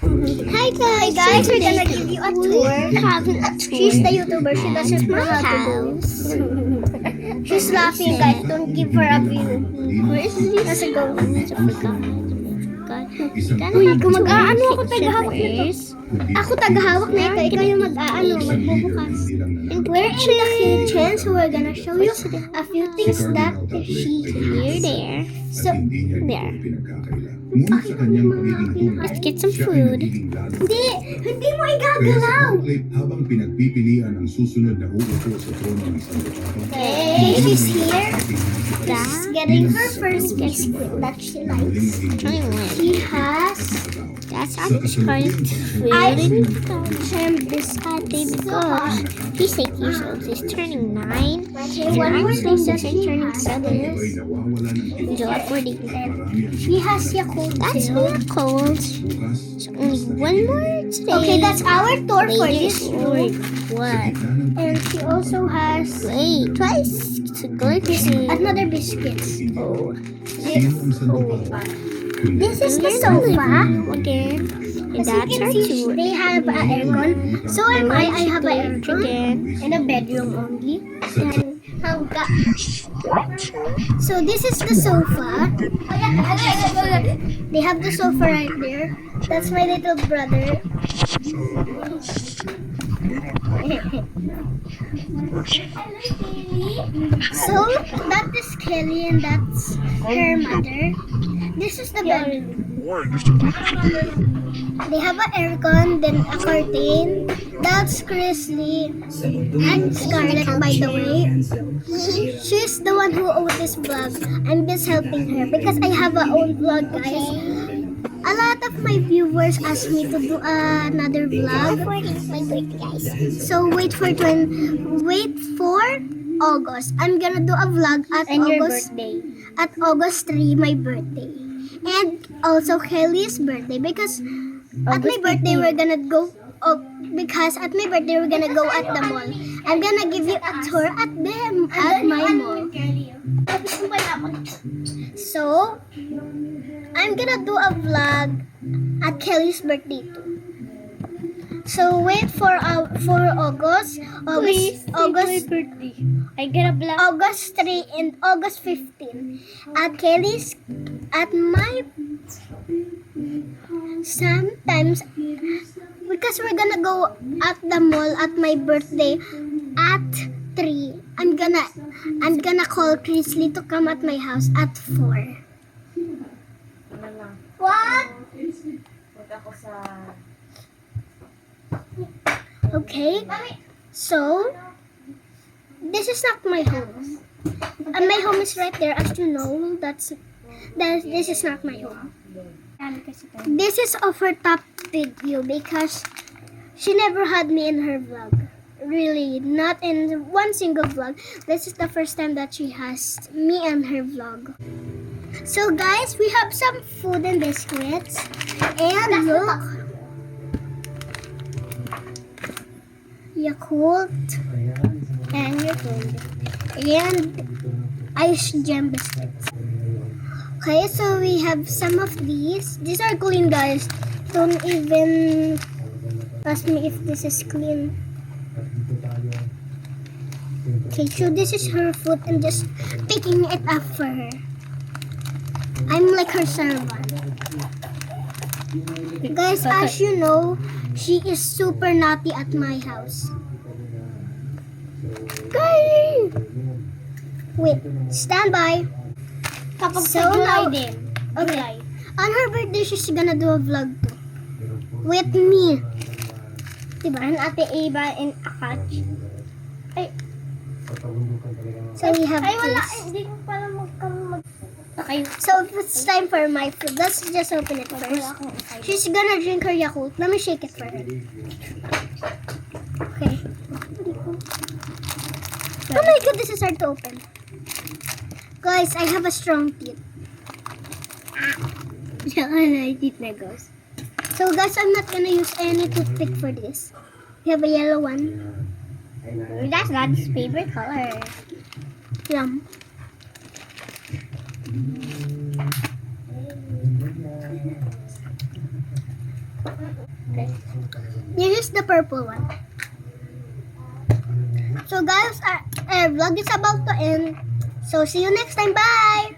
Hi guys, we're gonna give you a tour. She's the YouTuber. She doesn't know how to do it. She's laughing, guys. Don't give her a view. Where is this? Let's go. Uy, Kung mag-aano ako tagahawak First, Ako tagahawak na ikaw. Ikaw yung mag-aano, magbubukas. We're in the kitchen, so we're gonna show you a few things that she here, there. So, There. Ngunit sa kanyang pagiging tunay, Let's get some siya ay food. nagiging lalo. hindi mo Kaya sa igagalaw. clip habang pinagpipilian ang susunod na uupo sa trono ng isang lupato. Okay, she's here. She's getting her first biscuit that she likes. Only one. She has That's our current food. shrimp biscuit. Because he's 8 years old. He's turning 9. Okay, And one I'm more thing that just she turning has 7. Ay nawawala ng tiwala. July 40. Marami ang She has Yakult That's too. not cold. bukas. Only one more today. Okay, that's our tour for this Latest room. word. Sa What? gitna ng And she also has Wait, twice. It's a glitchy. another biscuits. Oh. sino ang sandupa? Kundi This is the Here's sofa. Again. And As you that's can our see, tour. they have an aircon. So am I. I have an aircon Again. in a bedroom only. And hangga. So this is the sofa. They have the sofa right there. That's my little brother. So that is Kelly and that's her mother. This is the bedroom. They have an aircon, then a curtain. That's Chrisley and Scarlett, by the way. She's the one who owns this vlog. I'm just helping her because I have a own vlog, guys. A lot of my viewers asked me to do another vlog. So wait for August. I'm gonna do a vlog at August at August 3, my birthday. And also Kelly's birthday because at my birthday we're gonna go at the mall. I'm gonna give you a tour at my mall. So I'm gonna do a vlog at Kelly's birthday too. So wait for August birthday. I get a black. August 3 and August 15 at Kelly's at my sometimes because we're gonna go at the mall at my birthday at 3. I'm gonna call Chrisley to come at my house at 4. What? Okay. So this is not my home. And my home is right there, as you know. This is not my home. This is of her top video because she never had me in her vlog. Really, not in one single vlog. This is the first time that she has me in her vlog. So guys, we have some food and biscuits. And look. Yakult. And Yakult. And ice gem biscuits. Okay, so we have some of these. These are clean, guys. Don't even ask me if this is clean. Okay, so this is her food and just picking it up for her. I'm like her servant. Guys, as you know, she is super naughty at my house. Kylie! Wait, stand by. So now, okay. On her birthday, she's gonna do a vlog too. With me. Diba? And Ate Ava and Akach. Ay. So we have this. Okay, so it's time for my food. Let's just open it first. She's gonna drink her Yakult. Let me shake it for her. Okay. Oh my god, this is hard to open. Guys, I have a strong teeth. So guys, I'm not gonna use any toothpick for this. We have a yellow one. That's God's favorite color. Yum. Okay. This is the purple one. So guys, our vlog is about to end. So see you next time. Bye!